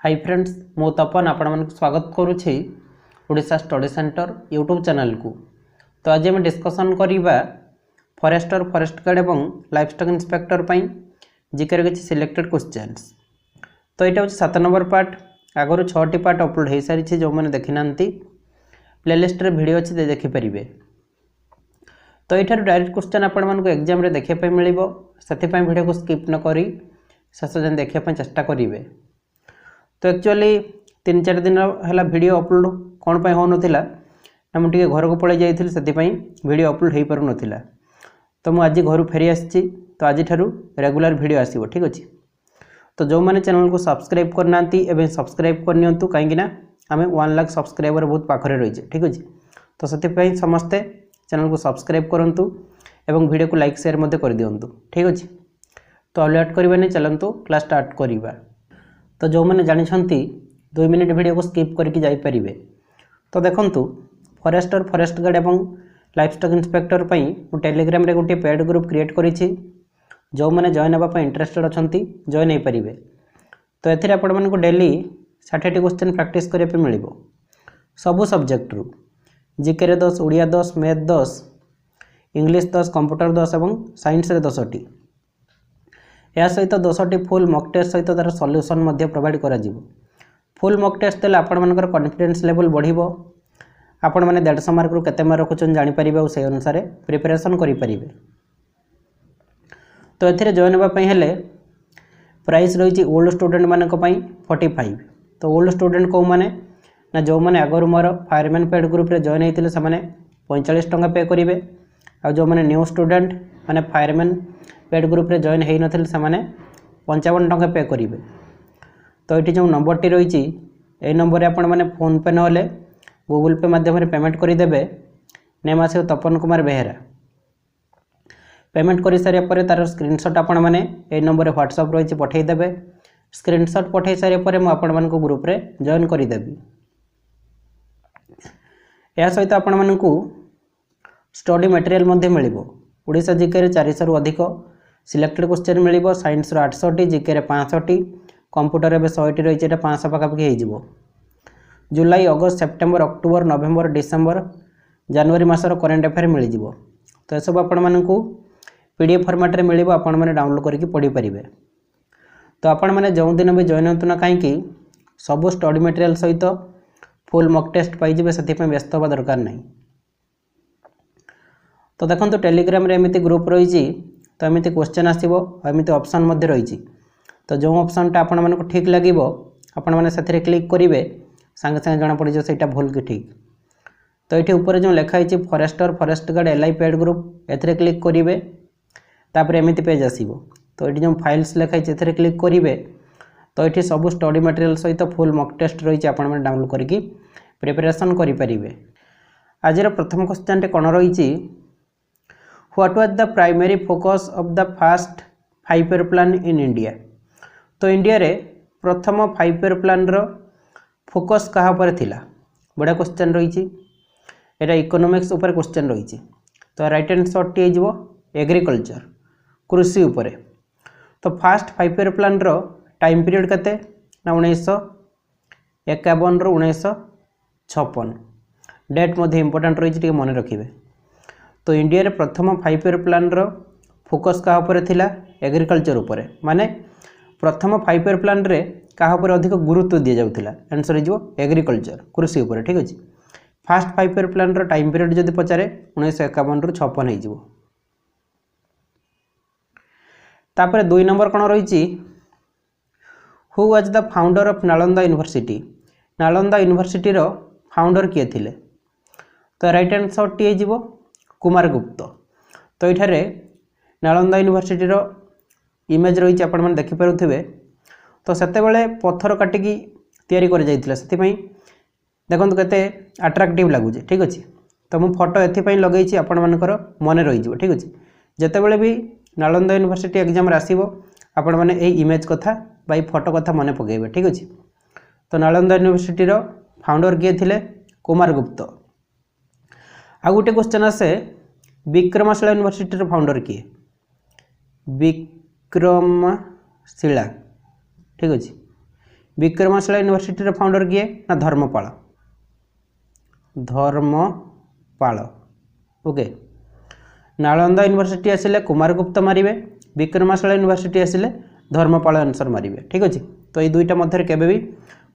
Hi friends मो तपन आपण मन स्वागत करुछि Odisha study centre YouTube channel को। तो आज हम डिस्कसन करिबा फॉरेस्टर फॉरेस्ट गार्ड एवं लाइफस्टॉक इंस्पेक्टर पई जीके किछि सिलेक्टेड क्वेश्चंस। तो एटा होछि 7 नंबर पार्ट। आगरो 6टी पार्ट अपलोड हो सारी जो मैंने देखि नांती प्लेलिस्ट रे वीडियो अछि दे देखि परिबे। तो एठार डायरेक्ट क्वेश्चन आपण मन को एग्जाम रे देखि पय मिलिबो, सेति पय वीडियो को स्किप न करी शेष जन देखि पय चेष्टा करिवे। तो एक्चुअली 3-4 दिन है वीडियो अपलोड कौन पर हो ना मुझे घर को पड़े जाइए से वीडियो अपलोड हो पार ना। तो मुझे आज घर फेरी आसी तो आज रेगुलर वीडियो आसो ठीक अच्छे। तो जो मैंने चैनल को सब्सक्राइब करना एवं सब्सक्राइब करनी कहीं आम 1 लाख सब्सक्राइबर बहुत पाखे रही ठीक अच्छे। तो से समस्ते चैनल को सब्सक्राइब करूँ एवं वीडियो को लाइक शेयर कर दिंतु ठीक अच्छे। तो लेट करवानी चलतु क्लास स्टार्ट करवा। तो जो मैंने जानते 2 मिनिट वीडियो को स्किप करके जापरें। तो देखंतु फॉरेस्टर फॉरेस्ट गार्ड एवं लाइफस्टॉक इंस्पेक्टर पई मु टेलीग्राम रे गोटे पेड ग्रुप क्रिएट करिछि। जो मैंने जॉइन होगा इंटरेस्टेड अच्छा जॉइन हो पारे। तो ये आपण मानक डेली 60टी क्वेश्चन प्रैक्टिस करने मिल सबू सब्जेक्ट रु जीके रे 10, ओडिया 10, मैथ 10, इंग्लिश 10, कंप्यूटर 10 और साइंस रे 10टी। या सहित 10टी फुल मॉक टेस्ट सहित तार सॉल्यूशन प्रोवाइड करा जिवो। फुल मॉक टेस्ट देले आपण मानकर कॉन्फिडेंस लेवल बढ़िबो। आपण माने 150 मार्क रु केते मार्क रखुचन जानि परिबे और से अनुसार प्रिपरेशन करि परिबे। तो एथिरे जॉइन होबा पई हेले प्राइस रहिछि ओल्ड स्टूडेंट मानक पई 45। तो ओल्ड स्टूडेंट को माने ना जो माने आगर मोर फायरमैन पेड ग्रुप रे जॉइन हेतिले से माने 45 टंका पे करिवे। आ जो माने न्यू स्टूडेंट माने फायरमैन पेड ग्रुप रे जॉइन हो नथिले से माने 55 टंका पे करिवे। तो ये जो नंबर टी रही यही नंबर आपण मैंने फोन पे ना गूगल पे माध्यम पेमेंट करदेवे। नेम आसो तपन कुमार बेहेरा। पेमेंट कर सारे तार स्क्रीनशॉट आपण मैंने यही नंबर व्हाट्सएप रही पठेदेवे। स्क्रीनशॉट पठे सारे आपण मान ग्रुप रे जॉइन करदेवी। या सहित आपण मानकु स्टडी मटेरियल मिल ओडिशा जीके रे 400 रु अधिक सिलेक्टेड क्वेश्चन मिल। साइंस 800टी, जीके रे 500टी, कंप्यूटर एवं 100टी रही 500 पाखापाखि हो। जुलाई, अगस्त, सेप्टेम्बर, अक्टोबर, नवेम्बर, डिसेम्बर, जनवरी मासर करेन्ट अफेयर मिल जाव। तो यह आपण मानकु पीडीएफ फॉर्मेट रे मिल आपण मैंने डाउनलोड करके पढ़ी पारे। तो आपण मैंने जो दिन भी जॉइन होतु ना कहीं सबू स्टडी मटेरियल सहित फुल मॉक टेस्ट पाइबे से व्यस्त होगा दरकार नहीं। तो देखो टेलीग्राम रे एमती ग्रुप रही तो एमती क्वेश्चन आसो एमती ऑप्शन रही। तो जो ऑप्शनटा आपण मानक ठीक लगे आपण मैंने से क्लिक करेंगे सांगे सांगे जना पड़ जाए भूल कि ठीक। तो ये ऊपर जो लिखाई फॉरेस्टर फॉरेस्ट गार्ड एलआई पेड ग्रुप ए क्लिक करेंगे तापर एमती पेज आसो। तो ये जो फाइल्स लिखाई ए क्लिक करेंगे तो ये सब स्टडी मटेरियल सहित फुल मॉक टेस्ट रही आपण मैंने डाउनलोड करके प्रिपरेशन करेंगे। आज प्रथम क्वेश्चन कौन रही what was the primary focus of the first 5 year plan in India. तो इंडिया रे प्रथम 5 ईयर प्लान रो फोकस कहाँ पर थिला। बड़ा क्वेश्चन रही एटा इकोनॉमिक्स ऊपर क्वेश्चन रही। तो राइट आंसर टी हो एग्रीकल्चर कृषि उपरे। तो फर्स्ट 5 ईयर प्लान रो टाइम पीरियड केते ना 1951 रु 1956। डेट मध्य इंपोर्टेंट रही मन रखिए। तो इंडिया रे प्रथम 5 ईयर प्लान रो फोकस कहाँ पर थिला एग्रीकल्चर उपरे। माने प्रथम 5 ईयर प्लान रे कहाँ पर अधिक गुरुत्व दि जाउथिला। आंसर हो एग्रीकल्चर कृषि उपरे ठीक अछि। फर्स्ट 5 ईयर प्लान रो टाइम पीरियड जदि पचारे 1951 रु 56 हो जिवो। तापर 2 नंबर कोन रही who was the founder of Nalanda university. Nalanda university रो फाउंडर किए थिले। तो राइट आंसर टी हो कुमार गुप्त। तो ये नालंदा यूनिवर्सिटी रो इमेज रही आपण मैंने देखिपे। तो सेते पत्थर काटिकी तैयारी कर जाइथिला से देखो केते अट्राक्टिव लगुचे ठीक अच्छे। तो मु फोटो एथि लगे आपण मानकर मन रही ठीक अच्छे। जितेबाला भी नालंदा यूनिवर्सिटी एग्जाम आसो आपण मैंने यही इमेज कथा फोटो कथा मन पकेबे ठीक अच्छे। तो नालंदा यूनिवर्सिटी रो फाउंडर किए थिले कुमार गुप्त। आ गोटे क्वेश्चन आसे विक्रमशिला यूनिवर्सिटी रो फाउंडर किए विक्रमशिला ठीक अच्छे। विक्रमशिला यूनिवर्सिटी फाउंडर किए ना धर्मपाल धर्मपाल ओके नालंदा यूनिवर्सिटी आसिले कुमारगुप्त मारे विक्रमशिला यूनिवर्सिटी आसिले धर्मपाल आंसर मारे ठीक अच्छे तो ये दुईटा मध्य केबे भी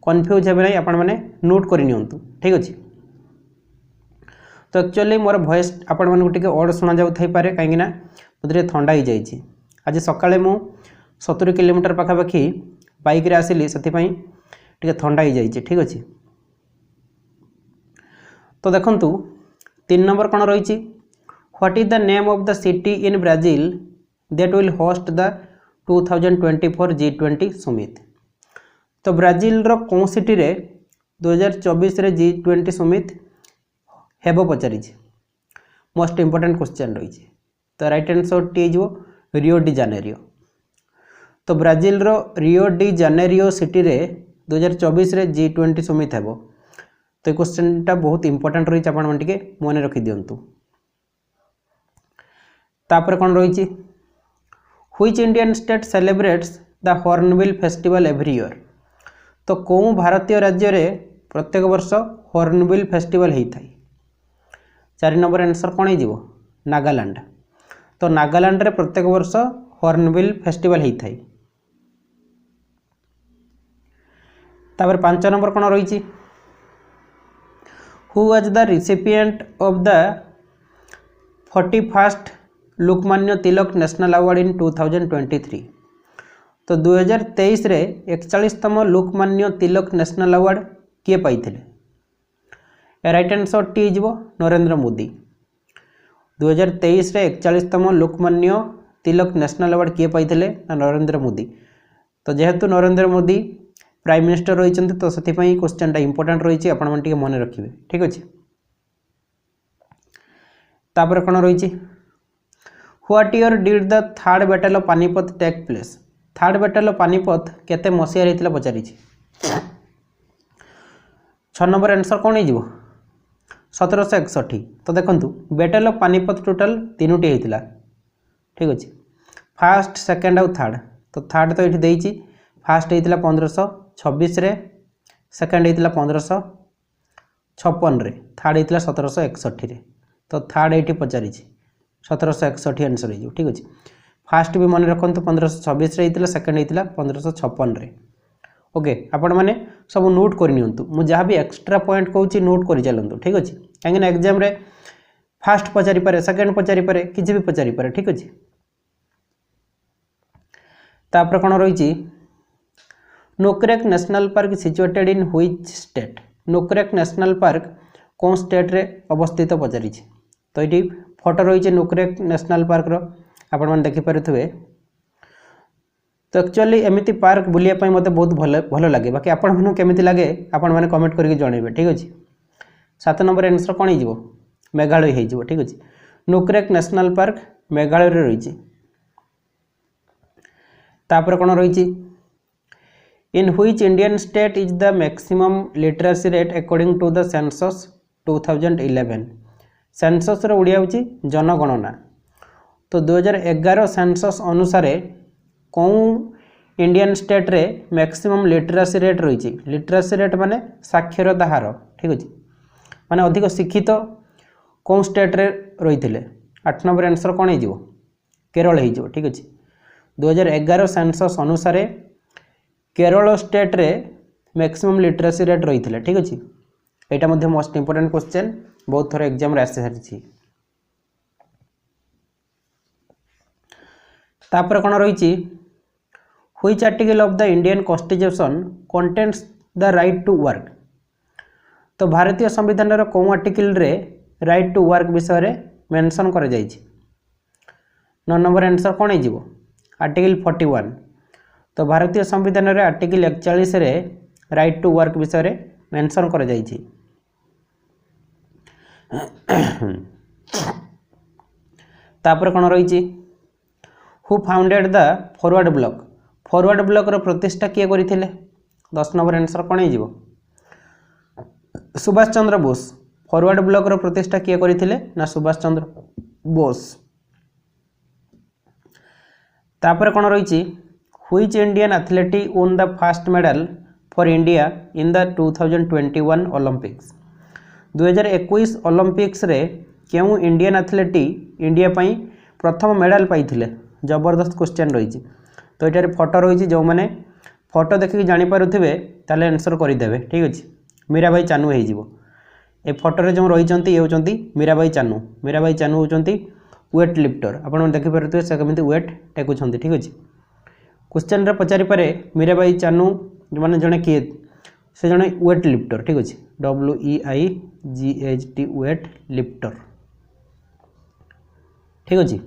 कन्फ्यूज हे ना आपण मैंने नोट कर नियंतु ठीक अच्छे तो एक्चुअली मोर वॉइस आपण मानक टिके ऑड सुना जाउ थाई पारे कहीं ना मते ठंडा ही जाइए आज सकाळे मु 70 किलोमीटर पाखापाखि बाइक रे आसिली से टिके ठंडा ही जाइए ठीक अच्छे तो देखंतु 3 नंबर कौन रही what is the name of the city in Brazil that will host the 2024 G20 summit तो ब्राजिल रो कौन सिटी रे 2024 रे G20 समिट हेबो पचारि मोस्ट इंपोर्टेंट क्वेश्चन रही तो राइट आंसर टी जो रियो डी जानेरियो तो ब्राजिल रो रियो डी जानेरियो सिटी रे 2024 रे G20 समिट हेबो तो क्वेश्चन टा बहुत इंपोर्टेंट रही आपण मन टिके मन रखि दियंतु तापर कौन रही which Indian state celebrates the hornbill festival every year तो कौ भारतीय राज्य रे प्रत्येक वर्ष हॉर्नबिल फेस्टिवल होता है 4 नंबर आंसर कौन हो नागालैंड तो नागालैंड रे प्रत्येक वर्ष हॉर्नबिल फेस्टिवल होता है तापर 5 नंबर कौन रही who was the recipient of the 41st Lokmanya Tilak national award in 2023 तो 2023 रे 41तम लोकमान्य तिलक नेशनल अवार्ड किए पाइथिले राइट आंसर टी जीवो नरेंद्र मोदी 2023 रे 41तम लोकमान्य तिलक नेशनल अवार्ड किए पाइथिले नरेंद्र मोदी तो जेहेतु नरेंद्र मोदी प्राइम मिनिस्टर रही तो से क्वेश्चन टा इंपोर्टेंट रही आपण मन मन रखिए ठीक अच्छे तापर कौन रही what year did the third battle of Panipat take place third battle of Panipat केते मसीहा रही पचारि 6 नंबर आंसर कौन हो 1761 तो देखंतु बैटल ऑफ पानीपत टोटल 3टी होता ठीक अच्छे फास्ट सेकेंड आउ थर्ड तो थर्ड तो ये देती फास्ट होता 1526 रे सेकेंड होता 1556 रे थर्ड होता 1761 रे तो थर्ड ये पचारि 1761 आंसर हो ठीक अच्छे फास्ट भी मन रखु 1526 रे सेकेंड होता 1556 रे ओके आपण मैंने सब नोट कर नियंतु मु जहाँ भी एक्स्ट्रा पॉइंट कहूँ नोट कर चलतु ठीक अच्छे कहीं एग्जाम रे फास्ट पचारि पारे सेकेंड पचारि पारे किसी भी पचारि पारे ठीक अच्छे तापर कौन रही Nokrek national park situated in which state Nokrek national park कौन स्टेट रे अवस्थित पचारि तो ये फोटो रही नोक्रेक नेशनल पार्क रो आपण मैंने देखिपे तो एक्चुअली एमती पार्क बुलायापी मत बहुत भल लगे बाकी आपण केमी लगे आपण मैंने कमेंट करके जनइबे ठीक अच्छे 7 नंबर आंसर कौन हो मेघालय हो ठीक अच्छे नोक्रेक नेशनल पार्क मेघालय रही तापर कौन रही in which Indian state is the maximum literacy rate according to the census 2011 census रो ओडिया होची जनगणना तो 2011 सेंसस अनुसार कौन इंडियन स्टेट रे मैक्सिमम लिटरेसी रेट रही लिटरेसी रेट माने साक्षरता हार ठीक अच्छे माने अधिक शिक्षित कौन स्टेट रे रही 8 नंबर आंसर कौन हो केरल हो ठीक अच्छे 2011 सेंसस अनुसार केरल स्टेट रे मैक्सिमम लिटरेसी रेट रही ठीक अच्छे यहाँ मध्य मोस्ट इंपोर्टेंट क्वेश्चन बहुत थोड़ा एग्जाम रे आसी सारी तापर कौन रही which article of the Indian constitution contains the right to work तो भारतीय संविधान रो कौन आर्टिकल रे राइट टू वर्क विषय रे मेंशन कर जाइछि 9 नंबर आंसर कौन हो आर्टिकल 41 तो भारतीय संविधान रे आर्टिकल 41 रे राइट टू वर्क विषय रे मेंशन कर जाइछि तापर कौन रही who founded the Forward Bloc रो प्रतिष्ठा किए करथिले 10 नंबर आंसर कौन हो सुभाष चंद्र बोस फॉरवर्ड ब्लॉक रो प्रतिष्ठा किए करथिले ना सुभाष चंद्र बोस तापर कौन रही which Indian athlete own the first medal for India in the 2021 Olympics 2021 Olympics रे क्यों इंडियन एथलीट इंडिया पई प्रथम मेडल पाइथिले जबरदस्त क्वेश्चन रही तो ये फोटो रही जो मैंने फोटो देखिक जानीपे ताले आंसर करदे ठीक अच्छे मीराबाई चानू हो ए फोटो जो रही ये होती मीराबाई चानू होती वेट लिफ्टर आपड़ देखिपे से कमी वेट टेकुंट ठीक अच्छे क्वेश्चन रे पचारि पारे मीराबाई चानू मैंने जड़े किए से जड़े वेट लिफ्टर ठीक अच्छे WEIGHT वेट लिफ्टर ठीक अच्छे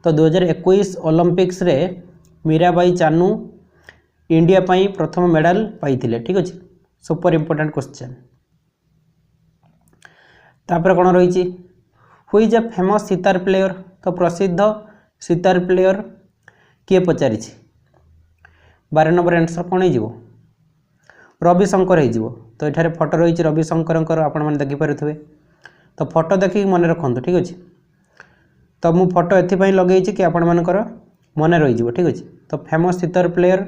तो 2021 ओलंपिक्स रे मीराबाई चानू इंडिया पाई प्रथम मेडल पाइथिले ठीक अच्छे सुपर इंपोर्टेंट क्वेश्चन तापर कौन रही हुई is a famous sitar player तो प्रसिद्ध सितार प्लेयर किए पचारि 12 नंबर आंसर कौन हो रविशंकर हो तो ये फोटो रही रविशंकर आपण मैंने देखिपे तो फोटो देखिए मन रखु ठीक अच्छे तो मु फोटो एपाई लगे कि आपण मानकर मन रही ठीक अच्छे तो फेमस सितार प्लेयर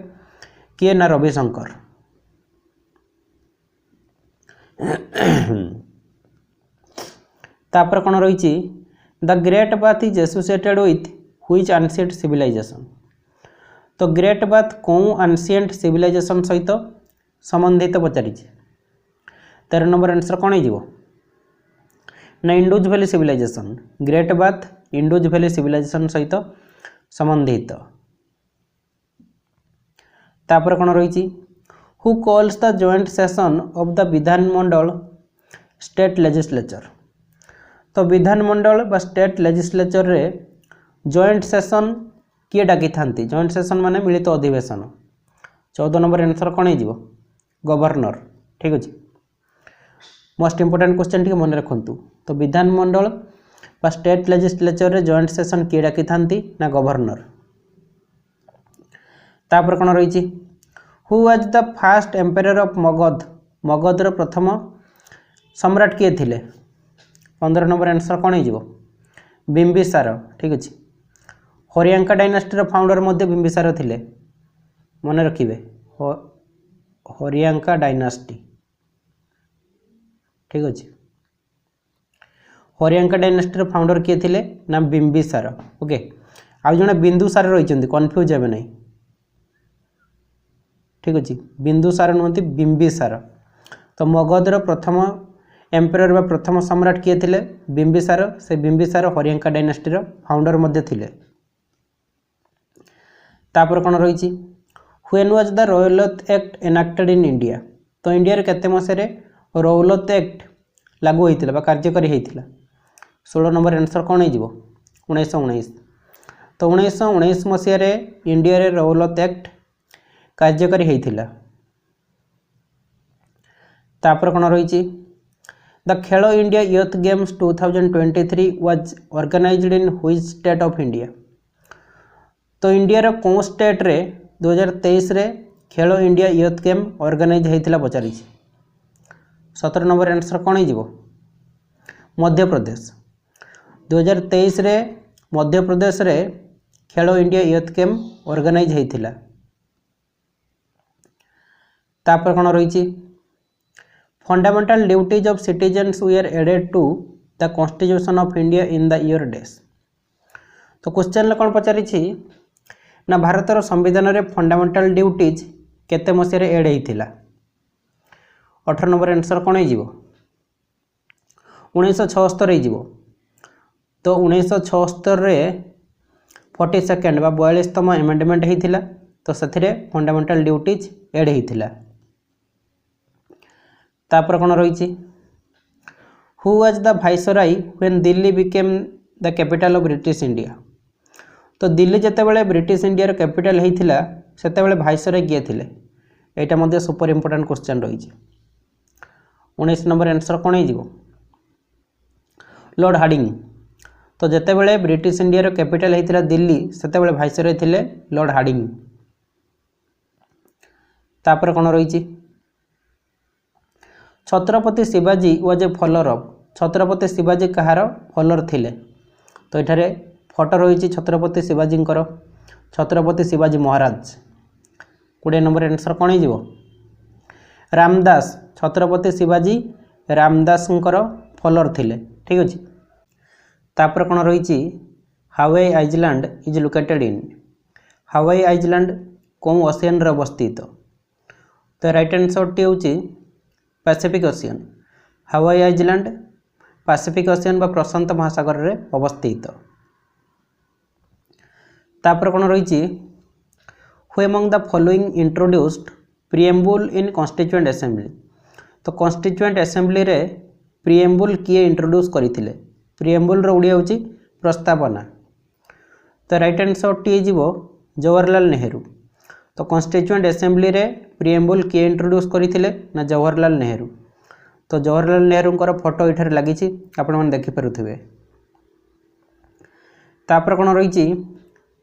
किए ना रविशंकर तापर कौन रही the great bath is associated with which ancient civilisation तो ग्रेट बाथ कौन एंशिएंट सिविलाइजेशन सहित संबंधित पचारि 13 नंबर आंसर कौन हो ना Indus valley civilisation great bath Indus valley civilisation सहित संबंधित तापर कौन रही who calls the joint session of the विधानमंडल स्टेट लेजिस्लेचर तो विधानमंडल बा स्टेट लेजिस्लेचर रे जॉइंट सेशन किए डाकी थांती जॉइंट सेशन माने मिलित अधिवेशन 14 नंबर आंसर कौन हो गवर्नर ठीक अच्छे मोस्ट इंपोर्टेंट क्वेश्चन टी मन रखु तो विधानमंडल बा स्टेट लेजिस्लेचर रे जॉइंट सेशन किए डाकी थांती ना गवर्नर तापर कौन रही who was the first emperor of Magadh मगधर प्रथम सम्राट किए थिले 15 नंबर आंसर कौन हो बिंबिसार ठीक अच्छे हरियांका डायनास्टी फाउंडर मध्य बिंबिसार थिले मन रखिए हरियांका डायनास्टी ठीक अच्छे हरियांका डायनास्टी फाउंडर किए थिले ना बिंबिसार ओके आउ जड़े बिंदुसार रही कन्फ्यूज हे नहीं ठीक अच्छे बिंदुसार नुहति बिंबिसार तो मगधर प्रथम एम्पायर बा प्रथम सम्राट किए थिले बिंबिसार से बिंबिसार हरियांका डायनास्टीर फाउंडर मध्य थिले तापर कौन रही when was the रौलत act एनाक्टेड in India तो इंडिया रे केते मसेरे रौलत एक्ट लागू होइतिला बा कार्यकारी होइतिला 16 नंबर आंसर कौन हो 1919 तो 1919 मसीह रे इंडिया रे रौलत एक्ट कार्यकारी होइतिला तापर कौन रही the Khelo India youth games 2023 was organised in which state of India तो इंडिया रो कौन स्टेट रे 2023 रे Khelo India youth game organise होइतिला पचारि 17 नंबर आंसर कौन हो मध्य प्रदेश 2023 रे मध्य प्रदेश रे Khelo India youth game organise होइतिला तापर कौन रही fundamental duties of citizens were added to the constitution of India in the year डेज तो क्वेश्चन कौन पचारि ना भारतर संविधान रे फंडामेंटल ड्यूटीज केते मसीह एड होइतिला 18 नंबर आंसर कौन हो 1976 हो तो 1976 रे 42nd बा 42तम एमेंडमेंट होइतिला तो से फंडामेंटल ड्यूटीज एड होइतिला तापर कौन रही who was the viceroy when Delhi became the capital of British India तो दिल्ली जितेबाला ब्रिटिश इंडिया कैपिटल होता से भाइसराई किए थे यहाँ मध्य सुपर इंपोर्टेंट क्वेश्चन रही 19 नंबर आंसर कौन हो लॉर्ड हार्डिंग तो जितेबाला ब्रिटिश इंडिया कैपिटल होता दिल्ली से भाइसराई थे लॉर्ड हार्डिंग तापर कौन रही Chhatrapati Shivaji was a follower of Chhatrapati Shivaji कहार फॉलोअर थिले तो ये फोटो रही छत्रपति शिवाजी छत्रपति शिवाजी महाराज 20 नंबर आंसर कौन हो रामदास छत्रपति शिवाजी रामदासंकर फॉलोअर थिले ठीक अछि। तापर कोन रहिछि Hawaii island is located in Hawaii island कौन ओशियन रे अवस्थित तो राइट आंसर टी होछि Pacific Ocean Hawaii island Pacific Ocean बा प्रशांत महासागर रे अवस्थित। तापर कोन रहिछि who among the following introduced preamble in constituent assembly तो कॉन्स्टिट्यूएंट असेंबली रे प्रीएम्बुल किए इंट्रोड्यूस करथिले प्रीएम्बुल रो उडिया होछि प्रस्तावना तो राइट आंसर टी जीवो जवाहरलाल नेहरू तो कॉन्स्टिट्यूएंट असेंबली रे प्रीएम्बुल किए इंट्रोड्यूस करथिले ना जवाहरलाल नेहरू तो जवाहरलाल नेहरू फोटो इठार लगी आपण मैंने देखिपे। तापर कौन रही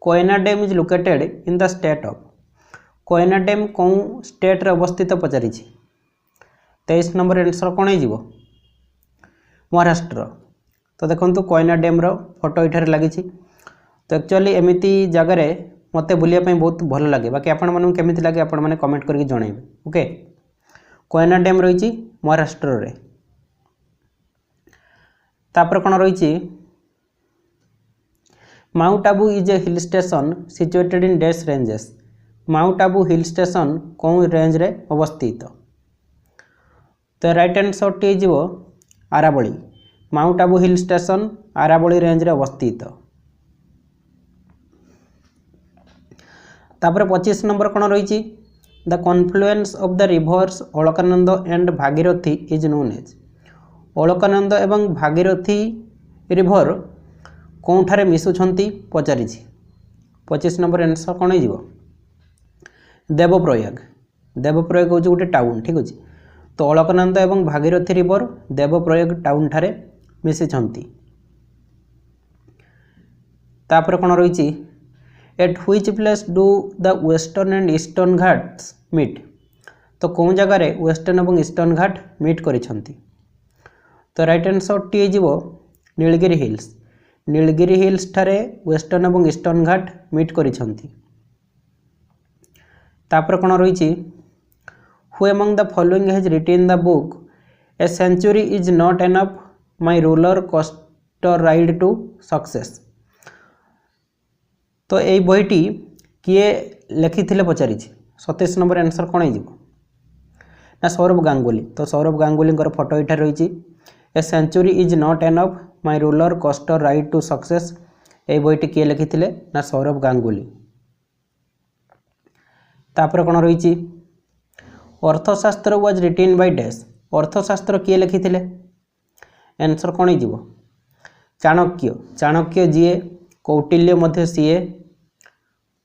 Koyna dam is located in the state of Koyna dam कौन स्टेट रे अवस्थित पचारि 23 नंबर आंसर कौन हो महाराष्ट्र तो देखो कोयना डैम रो फोटो इठार लगी तो एक्चुअली एमती जगार मत बुलायापी बहुत भल लगे बाकी आपण मानू केमी लगे आपण मैंने कमेंट करके जनइबे ओके। कोयना डैम रही महाराष्ट्र रे। तापर कौन रही Mount Abu is a hill station situated in dash ranges Mount Abu hill station कौन रेंज रे अवस्थित तो राइट आंसर टी जीवो Aravalli Mount Abu hill station Aravalli range रे अवस्थित। तापर 25 नंबर कौन रही the confluence of the rivers Alaknanda and Bhagirathi is known as Alaknanda एवं भागीरथी रिवर कौठारे मिशुंट पचारि 25 नंबर आंसर कौन हो देवप्रयाग देवप्रयाग हूँ गोटे टाउन ठीक अच्छे तो अलकानंद एवं भागीरथी रिवर देवप्रयाग टाउन ठारे मिशिंट। तापर कौन रही at which place do the western and eastern Ghats meet तो कौन जगार वेस्टर्न और ईस्टर्न घाट मीट करिसेंती तो राइट आंसर टी जीवो नीलगिरी हिल्स नीलगिरी हिल्स ठारे वेस्टर्न और ईस्टर्न घाट मीट करिसेंती। तापर कौन रही who among the following has written the book a century is not enough my roller coaster ride to success तो यही बहीटी किए लिखी पचारि 27 नंबर आंसर कौन हो ना सौरभ गांगुली तो सौरभ गांगुली फोटो इठा रही a century is not enough my roller coaster ride to success यही बहीटी किए लिखी ना सौरभ गांगुली। तापर कौन रही अर्थशास्त्र वाज रिटन बाय डैश अर्थशास्त्र किए लिखी आंसर कौन हो चाणक्य चाणक्य जीए कौटिल्य मध्य सीए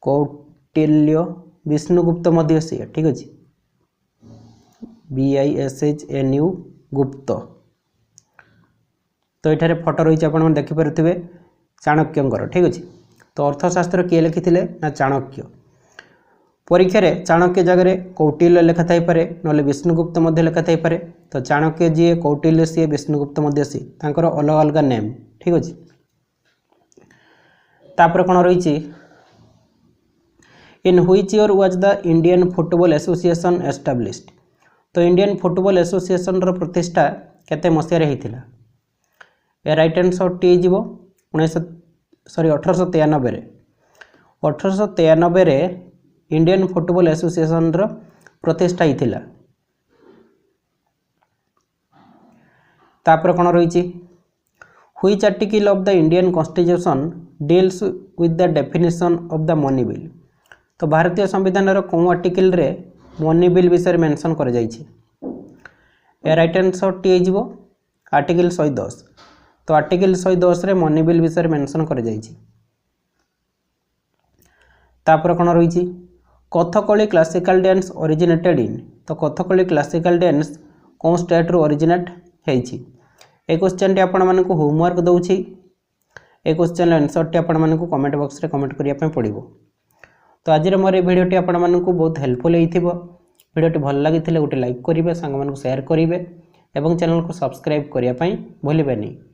कौटिल्य विष्णुगुप्त मध्य सीए ठीक अच्छे BISHNU गुप्त तो ये फोटो रही आप देखिपे चाणक्यंकर ठीक अच्छे तो अर्थशास्त्र किए लिखी ना चाणक्य परीक्षा रे चाणक्य जगह कौटिल्य लेखा थाई पारे नले विष्णुगुप्त मध्य लेखा थाई पारे तो चाणक्य जी कौटिल्य सी विष्णुगुप्त मध्य सी तांकर अलग अलग नेम ठीक अच्छे। तापर कौन रही in which year was the Indian football association established तो इंडियन फुटबॉल एसोसिएशन रो प्रतिष्ठा केते मसिया होता ए राइट आंसर टी जीवो 1893 रे इंडियन फुटबॉल एसोसिएशन रो प्रतिष्ठा होता। तापर कौन रही which article of the Indian constitution deals with the definition of the money bill तो भारतीय संविधान रो कौन आर्टिकल रे मनी बिल विषय मेंशन कर जाइछि ए राइट आंसर टी जीवो आर्टिकल 110 तो आर्टिकल 110 रे मनी बिल विषय मेंशन कर जाइछि। तापर कौन रही Kathakali classical dance originated in तो कथकली क्लासिकल डांस कौन स्टेट रो ओरिजिनेट होइछि ए क्वेश्चन टी आपण मानकु होमवर्क दउछि ए क्वेश्चन आंसर टी आपण मानकु कमेंट बॉक्स रे कमेंट करिया पे पड़िबो। तो आज मोर भिडियोटी आपण मानकु बहुत हेल्पफुल होइथिबो भिडियोटी भल लागिथिले गोटे लाइक करिवे सांग मानकु शेयर करिवे एवं चैनल को सब्सक्राइब करिया पे भूलिबेनी।